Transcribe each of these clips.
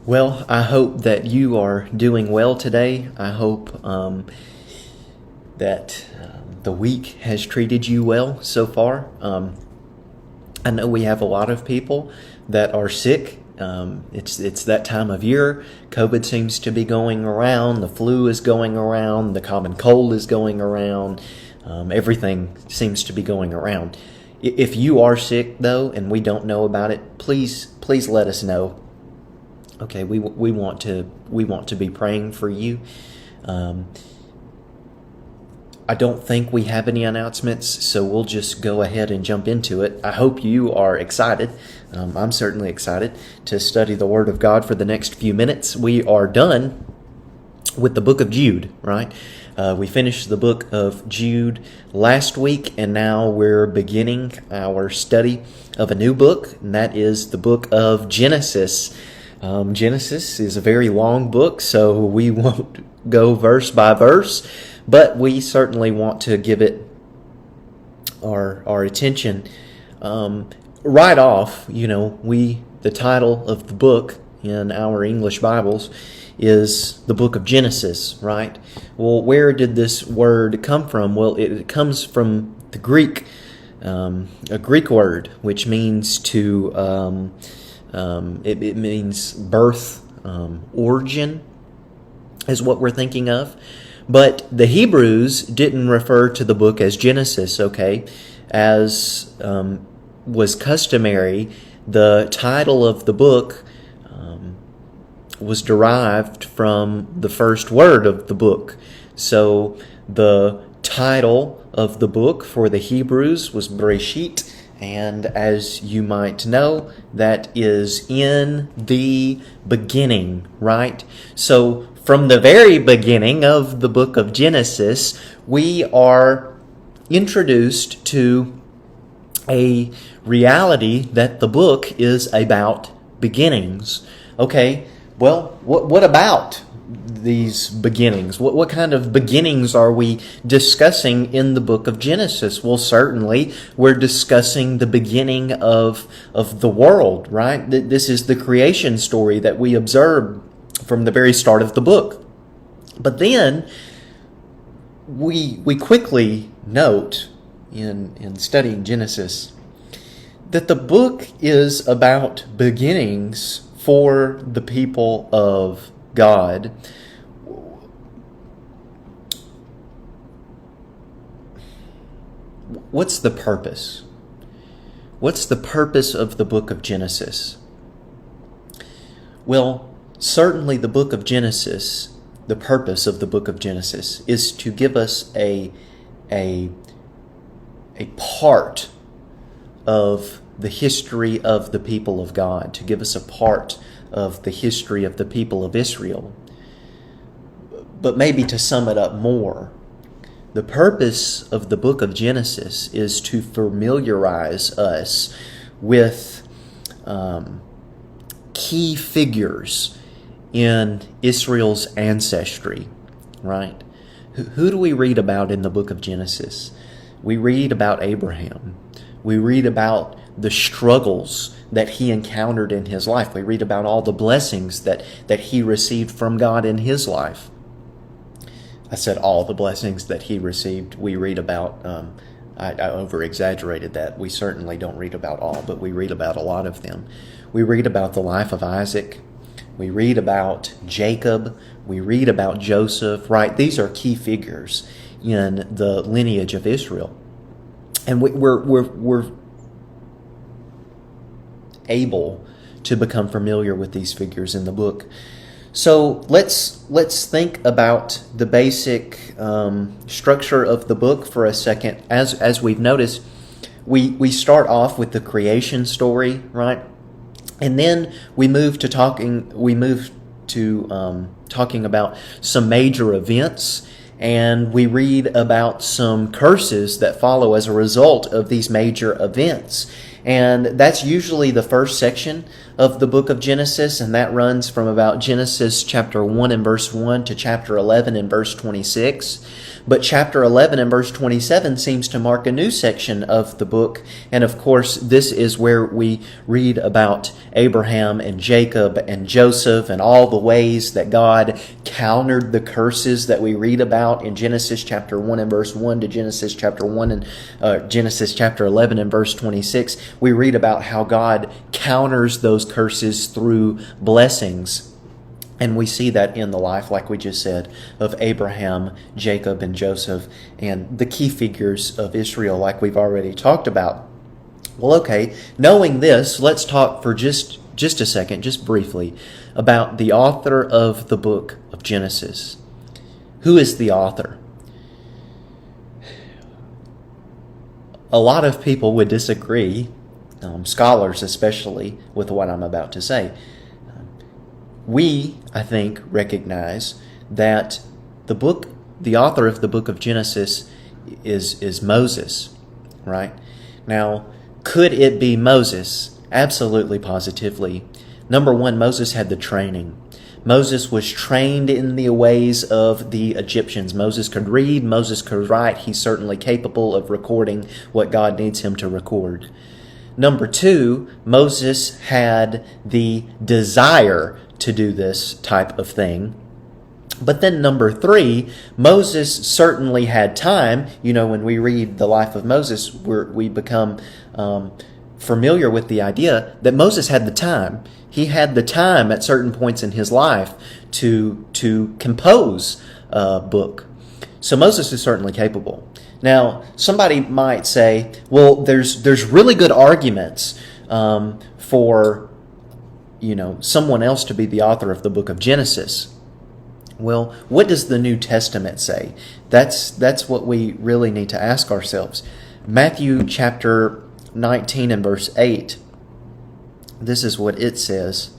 Well, I hope that you are doing well today. I hope that the week has treated you well so far. I know we have a lot of people that are sick. It's that time of year. COVID seems to be going around. The flu is going around. The common cold is going around. Everything seems to be going around. If you are sick, though, and we don't know about it, please let us know. Okay, we want to be praying for you. I don't think we have any announcements, so we'll just go ahead and jump into it. I hope you are excited. I'm certainly excited to study the Word of God for the next few minutes. We are done with the book of Jude, right? We finished the book of Jude last week, and now we're beginning our study of a new book, and that is the book of Genesis. Genesis is a very long book, so we won't go verse by verse, but we certainly want to give it our attention. Right off, the title of the book in our English Bibles is the book of Genesis, right? Well, where did this word come from? Well, it comes from the Greek, a Greek word, which means to... It means birth, origin is what we're thinking of. But the Hebrews didn't refer to the book as Genesis, okay? As was customary, the title of the book was derived from the first word of the book. So the title of the book for the Hebrews was Bereshit. And as you might know, that is in the beginning, right? So from the very beginning of the book of Genesis, we are introduced to a reality that the book is about beginnings. Okay, well, what about these beginnings? What kind of beginnings are we discussing in the book of Genesis? Well, certainly we're discussing the beginning of the world, right? This is the creation story that we observe from the very start of the book. But then we quickly note in studying Genesis that the book is about beginnings for the people of God. What's the purpose? What's the purpose of the book of Genesis? Well, certainly the book of Genesis, the purpose of the book of Genesis is to give us a part of the history of the people of God, to give us a part of the history of the people of Israel. But maybe to sum it up more, the purpose of the book of Genesis is to familiarize us with key figures in Israel's ancestry, right? Who do we read about in the book of Genesis? We read about Abraham. We read about the struggles that he encountered in his life. We read about all the blessings that he received from God in his life. I said all the blessings that he received. We read about, I over-exaggerated that. We certainly don't read about all, but we read about a lot of them. We read about the life of Isaac. We read about Jacob. We read about Joseph, right? These are key figures in the lineage of Israel. And we're able to become familiar with these figures in the book. So let's think about the basic structure of the book for a second. As we've noticed, we start off with the creation story, right? And then we move to talking about some major events, and we read about some curses that follow as a result of these major events. And that's usually the first section of the book of Genesis, and that runs from about Genesis chapter 1 and verse 1 to chapter 11 and verse 26. But chapter 11 and verse 27 seems to mark a new section of the book. And of course, this is where we read about Abraham and Jacob and Joseph and all the ways that God countered the curses that we read about in Genesis chapter 1 and verse 1 to Genesis chapter 1 and Genesis chapter 11 and verse 26. We read about how God counters those curses through blessings. And we see that in the life, like we just said, of Abraham, Jacob, and Joseph, and the key figures of Israel, like we've already talked about. Well, okay, knowing this, let's talk for just a second, just briefly, about the author of the book of Genesis. Who is the author? A lot of people would disagree, scholars especially, with what I'm about to say. We, I think, recognize that the author of the book of Genesis is Moses, right? Now, could it be Moses? Absolutely, positively. Number one, Moses had the training. Moses was trained in the ways of the Egyptians. Moses could read, Moses could write. He's certainly capable of recording what God needs him to record. Number two, Moses had the desire to do this type of thing. But then number three, Moses certainly had time. You know, when we read the life of Moses, we become familiar with the idea that Moses had the time. He had the time at certain points in his life to compose a book. So Moses is certainly capable. Now, somebody might say, well, there's really good arguments for someone else to be the author of the book of Genesis. Well, what does the New Testament say? That's what we really need to ask ourselves. Matthew chapter 19 and verse 8. This is what it says.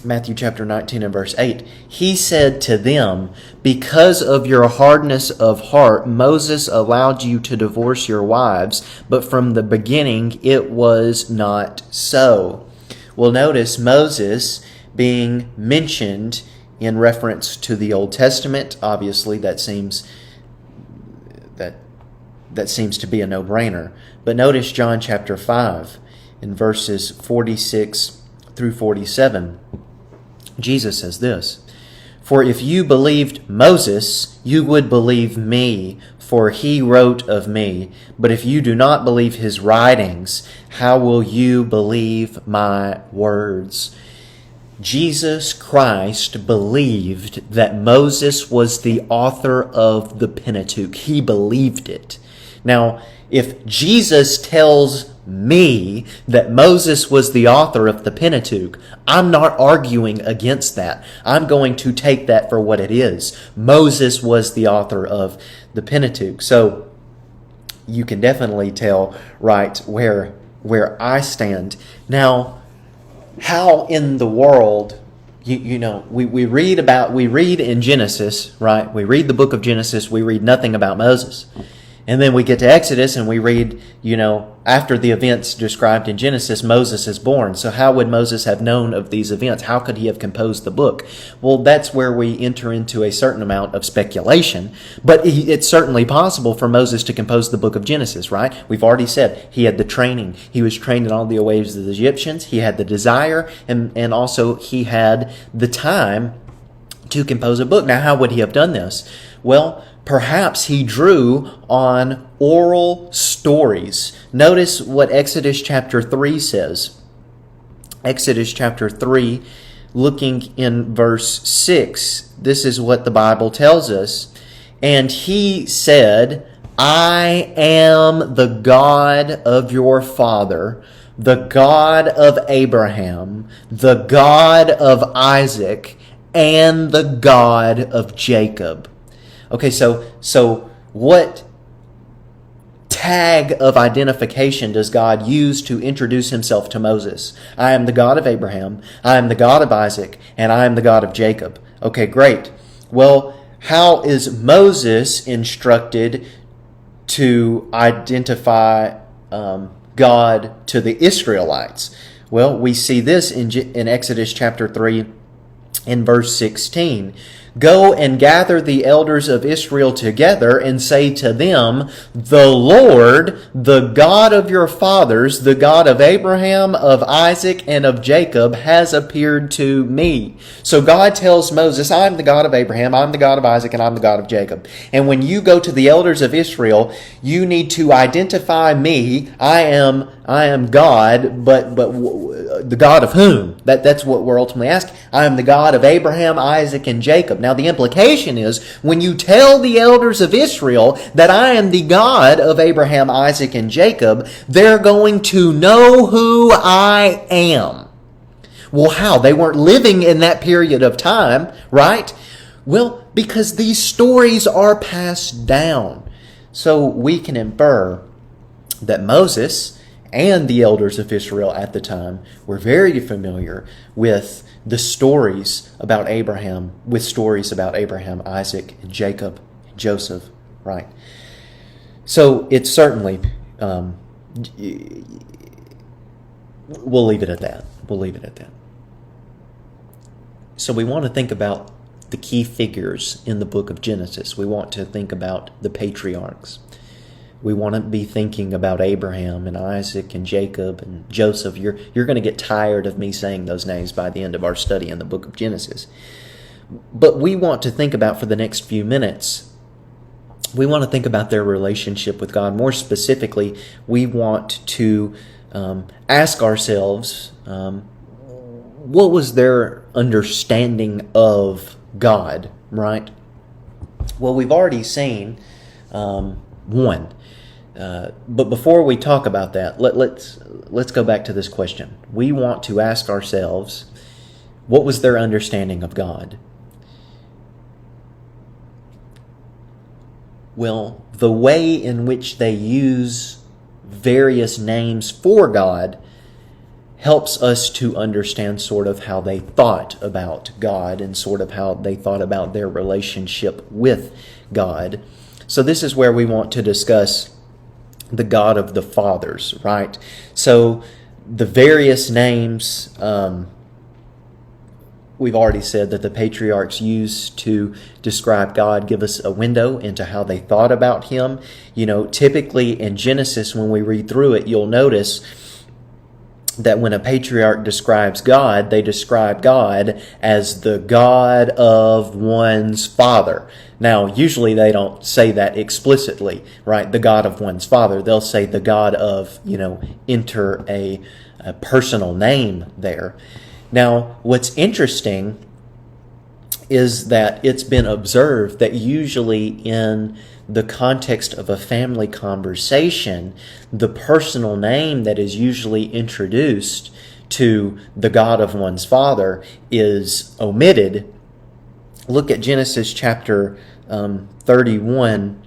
Matthew chapter 19 and verse 8. He said to them, because of your hardness of heart, Moses allowed you to divorce your wives, but from the beginning it was not so. Well, notice Moses being mentioned in reference to the Old Testament. Obviously, that seems to be a no-brainer. But notice John chapter 5 in verses 46 through 47. Jesus says this, for if you believed Moses, you would believe me, for he wrote of me. But if you do not believe his writings, how will you believe my words? Jesus Christ believed that Moses was the author of the Pentateuch. He believed it. Now, if Jesus tells me that Moses was the author of the Pentateuch, I'm not arguing against that. I'm going to take that for what it is. Moses was the author of the Pentateuch. So you can definitely tell right where I stand. Now, how in the world, we read in Genesis, right? We read the book of Genesis, we read nothing about Moses. And then we get to Exodus and we read, after the events described in Genesis, Moses is born. So how would Moses have known of these events? How could he have composed the book? Well, that's where we enter into a certain amount of speculation. But it's certainly possible for Moses to compose the book of Genesis, right? We've already said he had the training. He was trained in all the ways of the Egyptians. He had the desire, and also he had the time to compose a book. Now, how would he have done this? Well, perhaps he drew on oral stories. Notice what Exodus chapter 3 says. Exodus chapter 3, looking in verse 6, this is what the Bible tells us. And he said, I am the God of your father, the God of Abraham, the God of Isaac, and the God of Jacob. Okay, so what tag of identification does God use to introduce himself to Moses? I am the God of Abraham, I am the God of Isaac, and I am the God of Jacob. Okay, great. Well, how is Moses instructed to identify God to the Israelites? Well, we see this in Exodus chapter 3 in verse 16. Go and gather the elders of Israel together and say to them, the Lord, the God of your fathers, the God of Abraham, of Isaac, and of Jacob, has appeared to me. So God tells Moses, I'm the God of Abraham, I'm the God of Isaac, and I'm the God of Jacob. And when you go to the elders of Israel, you need to identify me. I am God, but the God of whom? That's what we're ultimately asking. I am the God of Abraham, Isaac, and Jacob. Now the implication is, when you tell the elders of Israel that I am the God of Abraham, Isaac, and Jacob, they're going to know who I am. Well, how? They weren't living in that period of time, right? Well, because these stories are passed down. So we can infer that Moses and the elders of Israel at the time were very familiar with the stories about Abraham, Isaac, and Jacob, and Joseph, right? So it's certainly, we'll leave it at that. So we want to think about the key figures in the book of Genesis. We want to think about the patriarchs. We want to be thinking about Abraham and Isaac and Jacob and Joseph. You're going to get tired of me saying those names by the end of our study in the book of Genesis. But we want to think about, for the next few minutes, we want to think about their relationship with God. More specifically, we want to ask ourselves, what was their understanding of God, right? Well, we've already seen one. But before we talk about that, let's go back to this question. We want to ask ourselves, what was their understanding of God? Well, the way in which they use various names for God helps us to understand sort of how they thought about God and sort of how they thought about their relationship with God. So this is where we want to discuss the God of the fathers, right? So the various names, we've already said that the patriarchs used to describe God give us a window into how they thought about Him. You know, typically in Genesis, when we read through it, you'll notice that when a patriarch describes God, they describe God as the God of one's father. Now, usually they don't say that explicitly, right? The God of one's father. They'll say the God of, enter a personal name there. Now, what's interesting is that it's been observed that usually in the context of a family conversation, the personal name that is usually introduced to the God of one's father is omitted. Look at Genesis chapter 31.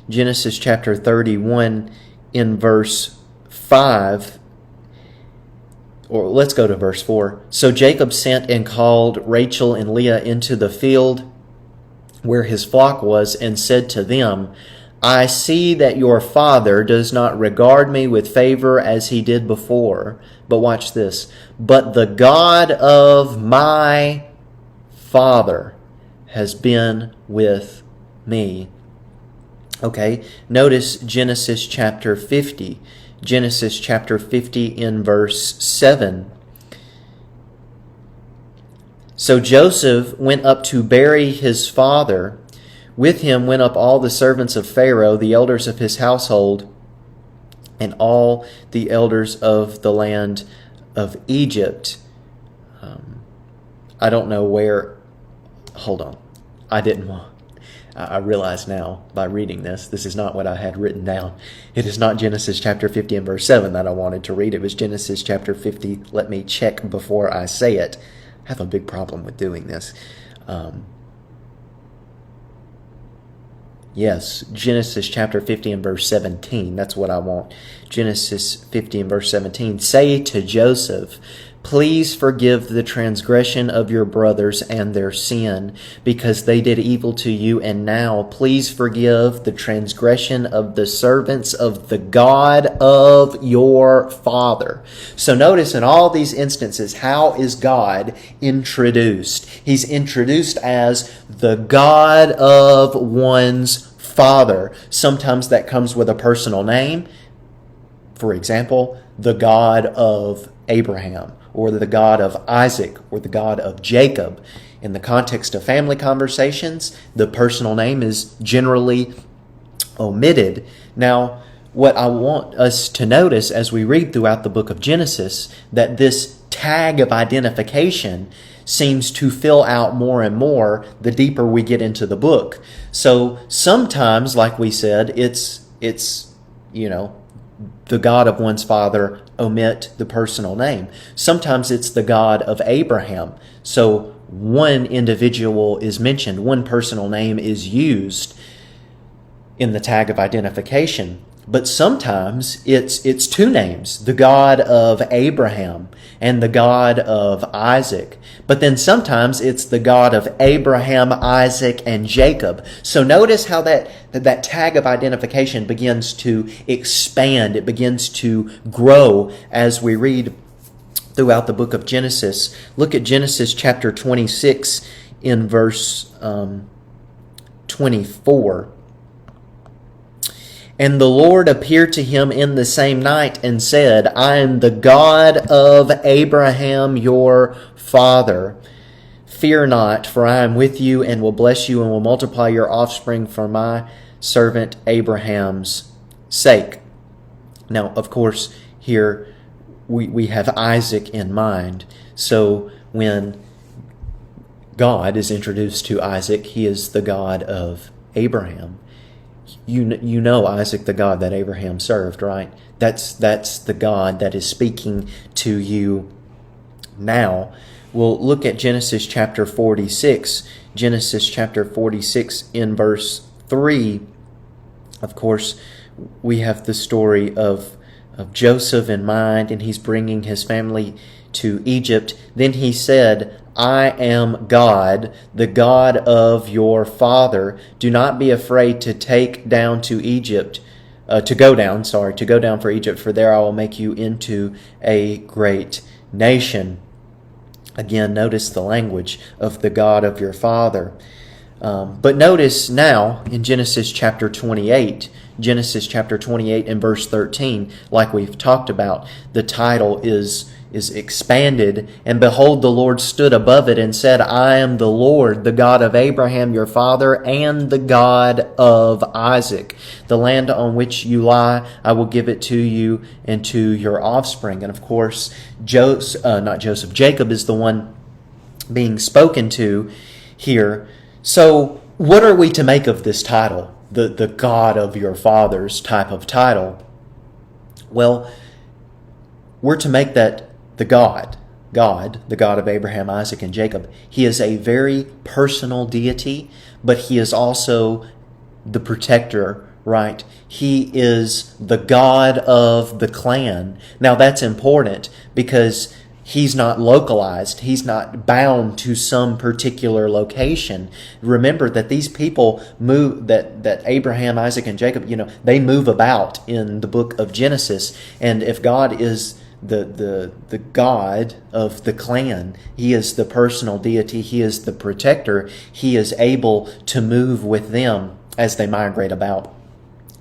Genesis chapter 31 in verse 5. Or let's go to verse 4. So Jacob sent and called Rachel and Leah into the field where his flock was, and said to them, I see that your father does not regard me with favor as he did before. But watch this. But the God of my father has been with me. Okay, notice Genesis chapter 50. Genesis chapter 50 in verse 7. So Joseph went up to bury his father. With him went up all the servants of Pharaoh, the elders of his household, and all the elders of the land of Egypt. I don't know where... Hold on. I realize now by reading this is not what I had written down. It is not Genesis chapter 50 and verse 7 that I wanted to read. It was Genesis chapter 50. Let me check before I say it. I have a big problem with doing this. Yes, Genesis chapter 50 and verse 17. That's what I want Genesis 50 and verse 17, "Say to Joseph, please forgive the transgression of your brothers and their sin, because they did evil to you. And now please forgive the transgression of the servants of the God of your father." So notice in all these instances, how is God introduced? He's introduced as the God of one's father. Sometimes that comes with a personal name. For example, the God of Abraham, or the God of Isaac, or the God of Jacob. In the context of family conversations, the personal name is generally omitted. Now, what I want us to notice as we read throughout the book of Genesis, that this tag of identification seems to fill out more and more the deeper we get into the book. So sometimes, like we said, it's the God of one's father, omit the personal name. Sometimes it's the God of Abraham. So one individual is mentioned, one personal name is used in the tag of identification. But sometimes it's two names, the God of Abraham and the God of Isaac. But then sometimes it's the God of Abraham, Isaac, and Jacob. So notice how that tag of identification begins to expand. It begins to grow as we read throughout the book of Genesis. Look at Genesis chapter 26 in verse 24. "And the Lord appeared to him in the same night and said, I am the God of Abraham your father. Fear not, for I am with you and will bless you and will multiply your offspring for my servant Abraham's sake." Now, of course, here we have Isaac in mind. So when God is introduced to Isaac, he is the God of Abraham. You know Isaac, the God that Abraham served, right? That's the God that is speaking to you now. We'll look at Genesis chapter 46. Genesis chapter 46 in verse 3. Of course, we have the story of Joseph in mind, and he's bringing his family to Egypt. Then he said, I am God, the God of your father. Do not be afraid to go down for Egypt, for there I will make you into a great nation. Again, notice the language of the God of your father. But notice now in Genesis chapter 28 and verse 13, like we've talked about, the title is expanded. "And behold, the Lord stood above it and said, I am the Lord, the God of Abraham your father, and the God of Isaac. The land on which you lie, I will give it to you and to your offspring." And of course, Jacob is the one being spoken to here. So what are we to make of this title, the God of your fathers type of title? Well, we're to make that the God, the God of Abraham, Isaac, and Jacob. He is a very personal deity, but he is also the protector, right? He is the God of the clan. Now that's important because he's not localized. He's not bound to some particular location. Remember that these people move, that Abraham, Isaac, and Jacob, they move about in the book of Genesis. And if God is the God of the clan, he is the personal deity, he is the protector, he is able to move with them as they migrate about.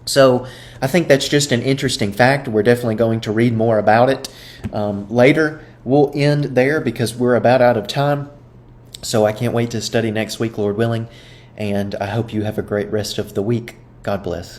So I think that's just an interesting fact. We're definitely going to read more about it later. We'll end there because we're about out of time. So I can't wait to study next week, Lord willing. And I hope you have a great rest of the week. God bless.